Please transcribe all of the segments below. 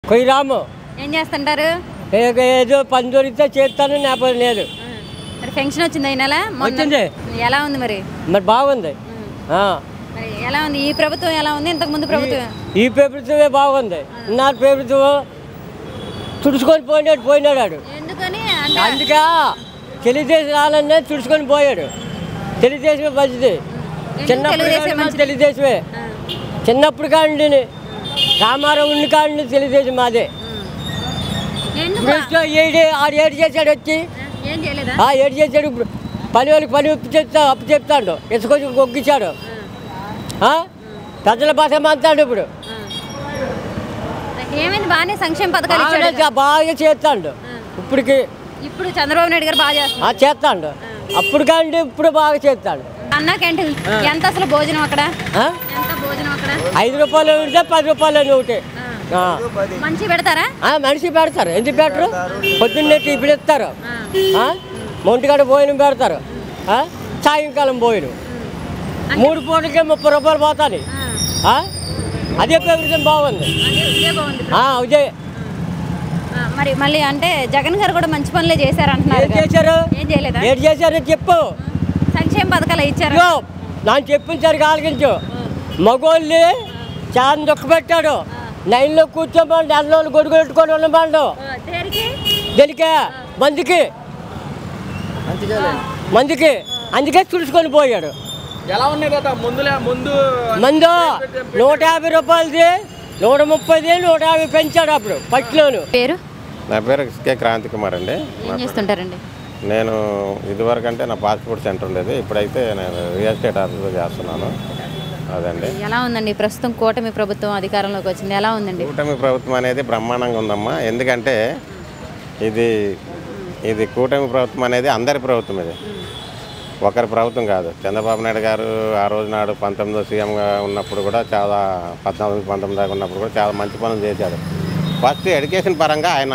కొయ్యరాము ఏం చేస్తుంటారు? ఏదో పని దొరికితే చేస్తాను, లేకపోతే లేదు. మరి పెన్షన్ వచ్చింది ఈ నెల? వచ్చింది. ఎలా ఉంది మరి? మరి బాగుంది. మరి ఎలా ఉంది ఈ ప్రభుత్వం? ఎలా ఉంది ఇంతకు ముందు ప్రభుత్వం? ఈ ప్రభుత్వమే బాగుంది. నా ప్రభుత్వం తుడుచుకొని పోయినాడు వాడు. ఎందుకని అందుకే తెలుగుదేశం రావాలనే తుడుచుకొని పోయాడు. తెలుగుదేశమే మంచిది. చిన్నప్పుడు తెలుగుదేశమే, చిన్నప్పుడు కాండి రామారావు ఉన్ని కాండి తెలుగుదేశం మాదే. ఆడు ఏడు చేశాడు వచ్చి ఏడు చేశాడు. పని వాళ్ళకి పని అప్పు చెప్తాడు. ఇసుకొచ్చి గొగ్గించాడు. పెద్దల భాష మాట్లాడు. ఇప్పుడు ఏమైంది? బాగానే సంక్షేమ పథకాలు బాగా చేస్తాడు. ఇప్పుడు చంద్రబాబు నాయుడు గారు బాగా చేస్తాడు. అప్పుడు కానీ ఇప్పుడు బాగా చేస్తాడు. అన్నా క్యాంటీన్ ఎంత అసలు భోజనం అక్కడ? ఎంత భోజనం అక్కడ? 5 రూపాయలు ఉంటే 10 రూపాయలు ఒకటి మంచి పెడతారా? మనిషి పెడతారు. ఎందుకు పెట్టరు? పొద్దున్నే టిఫిన్ ఇస్తారు, మొంటికాడ భోజనం పెడతారు, సాయంకాలం భోజనం. 3 పూటలకే 30 రూపాయలు పోతాయి. అదే ప్రభుత్వం బాగుంది. అదే మరి మళ్ళీ అంటే జగన్ గారు కూడా మంచి పనులే చేశారంటున్నారు. ఏం చేశారో చెప్పు. సంక్షేమ పథకాలు ఇచ్చారు. నాకు చెప్పించారు ఆలకించు. మగోళ్ళు చాలా దుఃఖ పెట్టాడు. లైన్లో కూర్చోమని నెలలో గొడుగు పెట్టుకొని ఉండమండు. దేనికే? మందికి అందుకే తుడుచుకొని పోయాడు. మందు 150 రూపాయలది 130, 150 పెంచాడు అప్పుడు ఫస్ట్లోను. పేరు? నా పేరు కే క్రాంతి కుమార్ అండి. ఏం చేస్తుంటారండి? నేను ఇదివరకు అంటే నా పాస్పోర్ట్ సెంటర్ ఉండేది. ఇప్పుడైతే నేను రియల్ ఎస్టేట్ ఆఫీస్లో చేస్తున్నాను. అదండి. ఎలా ఉందండి ప్రస్తుతం కూటమి ప్రభుత్వం అధికారంలోకి వచ్చింది? ఎలా ఉందండి? కూటమి ప్రభుత్వం అనేది బ్రహ్మాండంగా ఉందమ్మా. ఎందుకంటే ఇది కూటమి ప్రభుత్వం అనేది అందరి ప్రభుత్వం. ఇది ఒకరి ప్రభుత్వం కాదు. చంద్రబాబు నాయుడు గారు ఆ రోజు నాడు 19 సీఎంగా ఉన్నప్పుడు కూడా చాలా 14-19 దాకా ఉన్నప్పుడు కూడా చాలా మంచి పనులు చేశాడు. ఫస్ట్ ఎడ్యుకేషన్ పరంగా ఆయన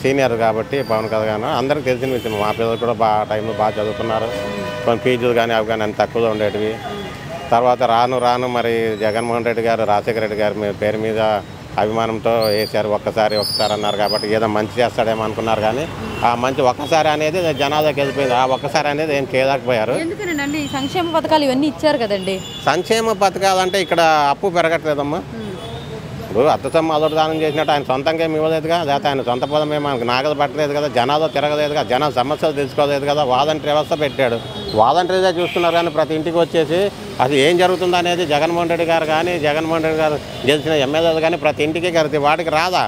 సీనియర్ కాబట్టి పవన్ కళ్యాణ్ అందరికీ తెలిసిన విషయం. మా పిల్లలు కూడా టైంలో బాగా చదువుకున్నారు. కొన్ని ఫీజులు కానీ అవి కానీ అంత తక్కువలో ఉండేటివి. తర్వాత రాను మరి జగన్మోహన్ రెడ్డి గారు రాజశేఖర రెడ్డి గారి పేరు మీద అభిమానంతో వేశారు. ఒక్కసారి అన్నారు కాబట్టి ఏదో మంచి చేస్తాడేమో అనుకున్నారు. కానీ ఆ మంచి ఒక్కసారి అనేది జనాలకు వెళ్ళిపోయింది. ఆ ఒక్కసారి అనేది ఏం చేయలేకపోయారు. ఎందుకండి సంక్షేమ పథకాలు ఇవన్నీ ఇచ్చారు కదండి. సంక్షేమ పథకాలు అంటే ఇక్కడ అప్పు పెరగట్లేదమ్మా. ఇప్పుడు అత్తసమ్మ అదొకటి దానం చేసినట్టు ఆయన సొంతంగా ఏమి ఇవ్వలేదుగా. లేకపోతే ఆయన సొంత పదం ఏమో మనకు నాగలు పట్టలేదు కదా. జనాలు తిరగలేదుగా. జనాల సమస్యలు తెలుసుకోలేదు కదా. వాలంటీర్ వ్యవస్థ పెట్టాడు. వాలంటీర్గా చూస్తున్నారు. కానీ ప్రతి ఇంటికి వచ్చేసి అది ఏం జరుగుతుందో అనేది జగన్మోహన్ రెడ్డి గారు కానీ జగన్మోహన్ రెడ్డి గారు గెలిచిన ఎమ్మెల్యేలు కానీ ప్రతి ఇంటికి కరితే వాటికి రాదా?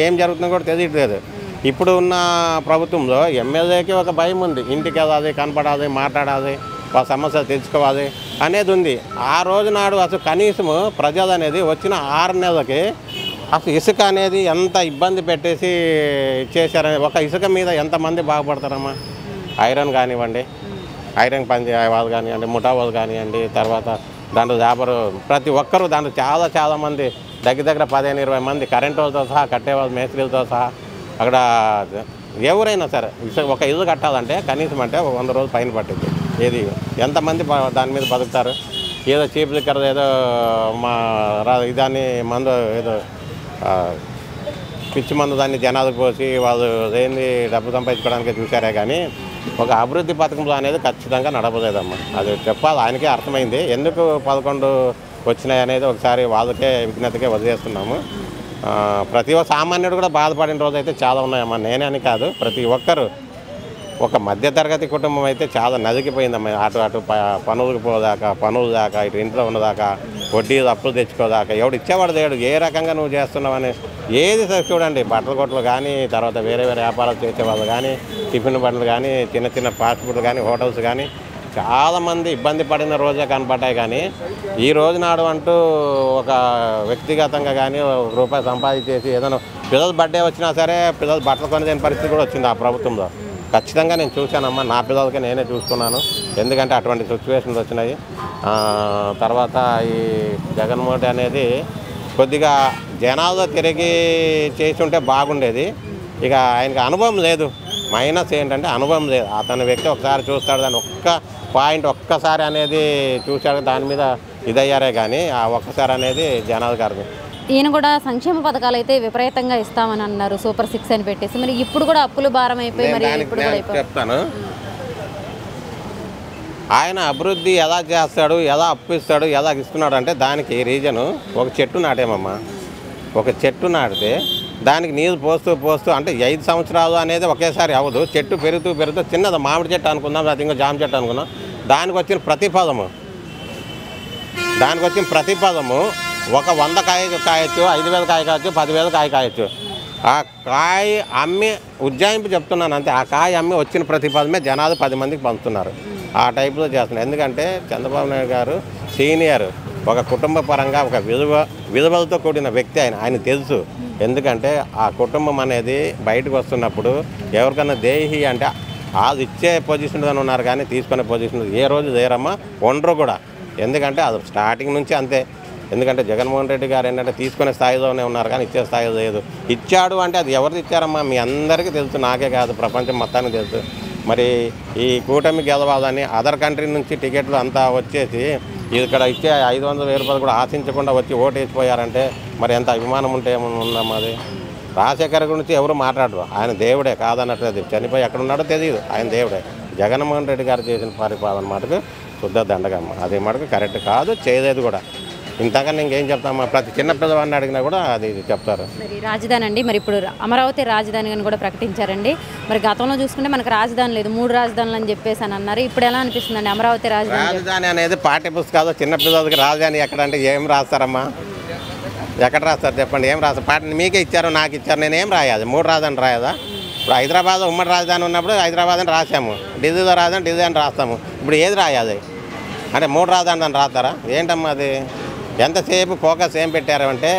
ఏం జరుగుతుందో కూడా తెలియట్లేదు. ఇప్పుడు ఉన్న ప్రభుత్వంలో ఎమ్మెల్యేకి ఒక భయం ఉంది. ఇంటికి వెళ్ళాలి, కనపడాలి, మాట్లాడాలి, వాళ్ళ సమస్యలు తెలుసుకోవాలి అనేది ఉంది. ఆ రోజు నాడు అసలు కనీసము ప్రజలు అనేది వచ్చిన 6 నెలలకి అసలు ఇసుక అనేది ఎంత ఇబ్బంది పెట్టేసి చేశారని. ఒక ఇసుక మీద ఎంతమంది బాగుపడతారమ్మా? ఐరన్ కానివ్వండి, ఐరన్ పని వాళ్ళు కానివ్వండి, ముఠా వాళ్ళు కానివ్వండి, తర్వాత దాంట్లో లేబరు ప్రతి ఒక్కరూ దాంట్లో చాలా మంది దగ్గర 15-20 మంది కరెంటు వాళ్ళతో సహా, కట్టేవాళ్ళు మేస్త్రీలతో సహా అక్కడ ఎవరైనా సరే ఒక ఇల్లు కట్టాలంటే కనీసం అంటే 100 రోజులు పైన పట్టింది. ఏది ఎంతమంది దాని మీద బతుకుతారు? ఏదో చీప్ లిక్కర్ ఏదో ఇదాన్ని మందు ఏదో పిచ్చి మందు దాన్ని జనాలకు పోసి వాళ్ళు ఏంది డబ్బు సంపాదించుకోవడానికి చూసారే కానీ ఒక అభివృద్ధి పథకంలో అనేది ఖచ్చితంగా నడపలేదమ్మా. అది చెప్పాలి. ఆయనకే అర్థమైంది ఎందుకు 11 వచ్చినాయి అనేది. ఒకసారి వాళ్ళకే విజ్ఞతకే వదిలేస్తున్నాము. ప్రతి ఒక్క సామాన్యుడు కూడా బాధపడిన రోజు అయితే చాలా ఉన్నాయమ్మా. నేనే అని కాదు, ప్రతి ఒక్కరు. ఒక మధ్యతరగతి కుటుంబం అయితే చాలా నదికిపోయిందమ్మా. అటు పనులకు పోదాకా, పనులు దాకా, ఇటు ఇంట్లో ఉన్నదాకా, వడ్డీ అప్పులు తెచ్చుకోదాకా ఎవడు ఇచ్చేవాడు లేడు. ఏ రకంగా నువ్వు చేస్తున్నావని ఏది చూడండి. బట్టల కొట్లు కానీ, తర్వాత వేరే వ్యాపారాలు చేసేవాళ్ళు కానీ, టిఫిన్ బండ్లు కానీ, చిన్న ఫాస్ట్ ఫుడ్లు కానీ, హోటల్స్ కానీ చాలామంది ఇబ్బంది పడిన రోజే కనపడ్డాయి. కానీ ఈ రోజు నాడు అంటూ ఒక వ్యక్తిగతంగా కానీ ₹1 సంపాదించేసి ఏదైనా పిల్లల బర్త్డే వచ్చినా సరే పిల్లలు బట్టలు కొనేదేని పరిస్థితి కూడా వచ్చింది ఆ ప్రభుత్వంలో. ఖచ్చితంగా నేను చూశానమ్మా. నా పిల్లలకి నేనే చూసుకున్నాను. ఎందుకంటే అటువంటి సిచ్యువేషన్స్ వచ్చినాయి. తర్వాత ఈ జగన్మోహన్ రెడ్డి అనేది కొద్దిగా జనాల్లో తిరిగి చేసి ఉంటే బాగుండేది. ఇక ఆయనకి అనుభవం లేదు. మైనస్ ఏంటంటే అనుభవం లేదు. అతని వ్యక్తి ఒకసారి చూస్తాడు, దాన్ని ఒక్కసారి అనేది చూశాడు, దాని మీద ఇదయ్యారే కానీ ఆ ఒక్కసారి అనేది జనాలకు ఈయన కూడా సంక్షేమ పథకాలు అయితే విపరీతంగా ఇస్తామని అన్నారు, సూపర్ 6 అని పెట్టేసి. మరి ఇప్పుడు కూడా అప్పులు భారం అయిపోయి మరి ఇప్పుడు కూడా చెప్తాను. ఆయన అభివృద్ధి ఎలా చేస్తాడు, ఎలా అప్పు ఇస్తాడు, ఎలా ఇస్తున్నాడు అంటే దానికి రీజను ఒక చెట్టు నాటేమమ్మా. ఒక చెట్టు నాటితే దానికి నీరు పోస్తూ అంటే 5 సంవత్సరాలు అనేది ఒకేసారి అవ్వదు. చెట్టు పెరుగుతూ చిన్నది మామిడి చెట్టు అనుకుందాం, అది ఇంకా జామ చెట్టు అనుకుందాం. దానికి వచ్చిన ప్రతిఫలము ఒక 100 కాయ కాయచ్చు, 5,000 కాయ కాయచ్చు, 10,000 కాయ కాయచ్చు. ఆ కాయ అమ్మి ఉజ్జాయింపు చెప్తున్నాను అంతే. ఆ కాయ అమ్మి వచ్చిన ప్రతిఫలమే జనాలు 10 మందికి పంచుతున్నారు. ఆ టైప్లో చేస్తున్నారు. ఎందుకంటే చంద్రబాబు నాయుడు గారు సీనియర్, ఒక కుటుంబ పరంగా ఒక విలువలతో కూడిన వ్యక్తి. ఆయన తెలుసు. ఎందుకంటే ఆ కుటుంబం అనేది బయటకు వస్తున్నప్పుడు ఎవరికన్నా దేహి అంటే వాళ్ళు ఇచ్చే పొజిషన్లో ఉన్నారు, కానీ తీసుకునే పొజిషన్ ఏ రోజు లేరమ్మా, ఉండరు కూడా. ఎందుకంటే అది స్టార్టింగ్ నుంచి అంతే. ఎందుకంటే జగన్మోహన్ రెడ్డి గారు ఏంటంటే తీసుకునే స్థాయిలోనే ఉన్నారు, కానీ ఇచ్చే స్థాయిలో లేదు. ఇచ్చాడు అంటే అది ఎవరిది ఇచ్చారమ్మా మీ అందరికీ తెలుసు, నాకే కాదు ప్రపంచం మొత్తానికి తెలుసు. మరి ఈ కూటమి గెలవాలని అదర్ కంట్రీ నుంచి టికెట్లు అంతా వచ్చేసి ఇక్కడ ఇచ్చే 500,000 రూపాయలు కూడా ఆశించకుండా వచ్చి ఓటు వేసిపోయారంటే మరి ఎంత అభిమానం ఉంటే ఏమన్నా. అది రాజశేఖర్ గురించి ఎవరు మాట్లాడరు. ఆయన దేవుడే, కాదన్నట్లేదు. చనిపోయి ఎక్కడ ఉన్నాడో తెలియదు, ఆయన దేవుడే. జగన్మోహన్ రెడ్డి గారు చేసిన పరిపాలన మటుకు శుద్ధ దండగమ్మ. అది మటుకు కరెక్ట్ కాదు, చేయలేదు కూడా. ఇంతకన్నా ఇంకేం చెప్తామా, ప్రతి చిన్న పిల్లవాడిని అడిగినా కూడా అది చెప్తారు. మరి రాజధాని అండి, మరి ఇప్పుడు అమరావతి రాజధాని అని కూడా ప్రకటించారండి. మరి గతంలో చూసుకుంటే మనకు రాజధాని లేదు, 3 రాజధానులు అని చెప్పేసి అని అన్నారు. ఇప్పుడు ఎలా అనిపిస్తుందండి అమరావతి రాజధాని అనేది పాఠ్య పుస్తకాలు చిన్న పిల్లలకి రాజధాని ఎక్కడంటే ఏం రాస్తారమ్మా, ఎక్కడ రాస్తారు చెప్పండి, ఏం రాస్తారు? పాట మీకే ఇచ్చారు, నాకు ఇచ్చారు, నేను ఏం రాయాలి? 3 రాజధాని రాయదా? ఇప్పుడు హైదరాబాద్ ఉమ్మడి రాజధాని ఉన్నప్పుడు హైదరాబాద్ అని రాసాము, ఢిల్లీలో రాజధాని ఢిల్లీ అని రాస్తాము. ఇప్పుడు ఏది రాయాలి అంటే 3 రాజధాని అని రాస్తారా? ఏంటమ్మా అది? ఎంతసేపు ఫోకస్ ఏం పెట్టారు అంటే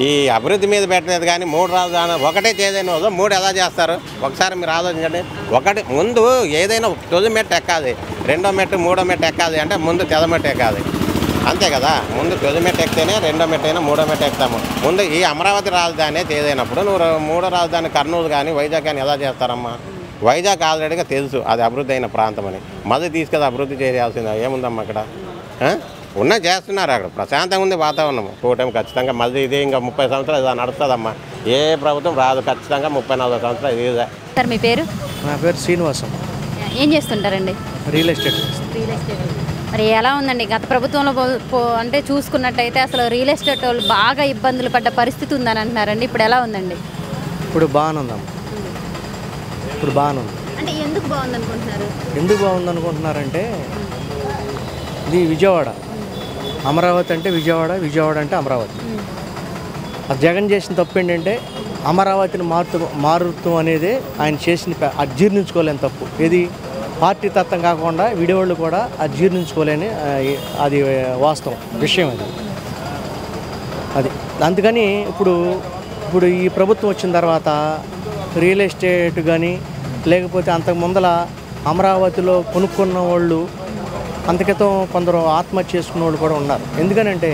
ఈ అభివృద్ధి మీద పెట్టలేదు, కానీ 3 రాజధాని ఒకటే చేదైన 3 ఎలా చేస్తారు? ఒకసారి మీరు ఆలోచించండి. ఒకటి ముందు ఏదైనా తొలి మెట్టు ఎక్కాలి, 2వ మెట్టు 3వ మెట్టు ఎక్కాలి అంటే ముందు తెల మెట్టు ఎక్కాలి, అంతే కదా. ముందు తొలి మెట్టు ఎక్కితేనే 2వ మెట్టు అయినా 3వ మెట్టు ఎక్కుతాము. ముందు ఈ అమరావతి రాజధాని చేయదైనప్పుడు నువ్వు 3వ రాజధాని కర్నూలు కానీ వైజాగ్ కానీ ఎలా చేస్తారమ్మా? వైజాగ్ ఆల్రెడీగా తెలుసు అది అభివృద్ధి అయిన ప్రాంతం అని, మళ్ళీ తీసుకెళ్ళి అభివృద్ధి చేయాల్సిందా? ఏముందమ్మా అక్కడ? ఉన్న చేస్తున్నారు, అక్కడ ప్రశాంతంగా ఉంది వాతావరణం. కూటమి ఖచ్చితంగా మళ్ళీ ఇది ఇంకా 30 సంవత్సరాలు ఇలా నడుస్తుందమ్మా. ఏ ప్రభుత్వం రాదు, ఖచ్చితంగా 34 సంవత్సరాలు ఇదే. సార్ మీ పేరు? నా పేరు శ్రీనివాసం. ఏం చేస్తుంటారండి? Real estate. మరి ఎలా ఉందండి గత ప్రభుత్వంలో అంటే చూసుకున్నట్టయితే అసలు రియల్ ఎస్టేట్ వాళ్ళు బాగా ఇబ్బందులు పడ్డ పరిస్థితి ఉందని అంటున్నారండి. ఇప్పుడు ఎలా ఉందండి? ఇప్పుడు బాగానే ఉందమ్మా. ఇప్పుడు బాగానే ఉంది. అంటే ఎందుకు బాగుంది అనుకుంటున్నారు? ఎందుకు బాగుంది అనుకుంటున్నారంటే ఇది విజయవాడ, అమరావతి అంటే విజయవాడ, విజయవాడ అంటే అమరావతి. అది జగన్ చేసిన తప్పు ఏంటంటే అమరావతిని మారుతాం అనేది ఆయన చేసిన జీర్ణించుకోలేని తప్పు. ఏది పార్టీ తత్వం కాకుండా విడివాళ్ళు కూడా అది జీర్ణించుకోలేని అది వాస్తవం విషయం అది. అందుకని ఇప్పుడు ఈ ప్రభుత్వం వచ్చిన తర్వాత రియల్ ఎస్టేట్ కానీ లేకపోతే అంతకు ముందల అమరావతిలో కొనుక్కున్న వాళ్ళు అంతకితం కొందరు ఆత్మహత్య చేసుకున్న వాళ్ళు కూడా ఉన్నారు. ఎందుకనంటే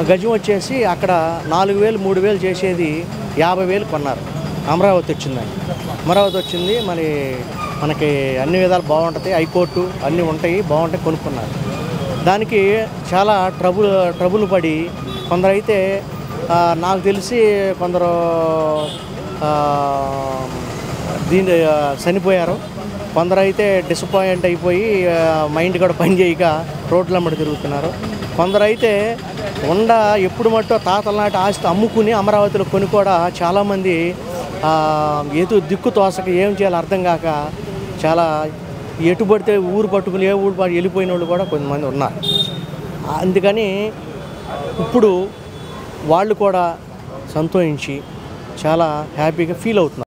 గజం వచ్చేసి అక్కడ 4,000 3,000 చేసేది 50,000 కొన్నారు. అమరావతి వచ్చిందని. అమరావతి వచ్చింది, మరి మనకి అన్ని విధాలు బాగుంటుంది, హైకోర్టు అన్నీ ఉంటాయి, బాగుంటాయి, కొనుక్కున్నారు. దానికి చాలా ట్రబుల్ పడి కొందరైతే నాకు తెలిసి కొందరు దీని చనిపోయారు. కొందరైతే డిసప్పాయింట్ అయిపోయి మైండ్ కూడా పనిచేయక రోడ్లమ్మడి తిరుగుతున్నారు. కొందరైతే ఎప్పుడు మట్టో తాతల నాటి ఆస్తి అమ్ముకుని అమరావతిలో కొని కూడా చాలామంది ఏదో దిక్కు తోసక ఏం చేయాలో అర్థం కాక చాలా ఎటు పడితే ఊరు పట్టుకుని ఏ ఊరు పడి వెళ్ళిపోయిన వాళ్ళు కూడా కొంతమంది ఉన్నారు. అందుకని ఇప్పుడు వాళ్ళు కూడా సంతోషించి చాలా హ్యాపీగా ఫీల్ అవుతున్నారు.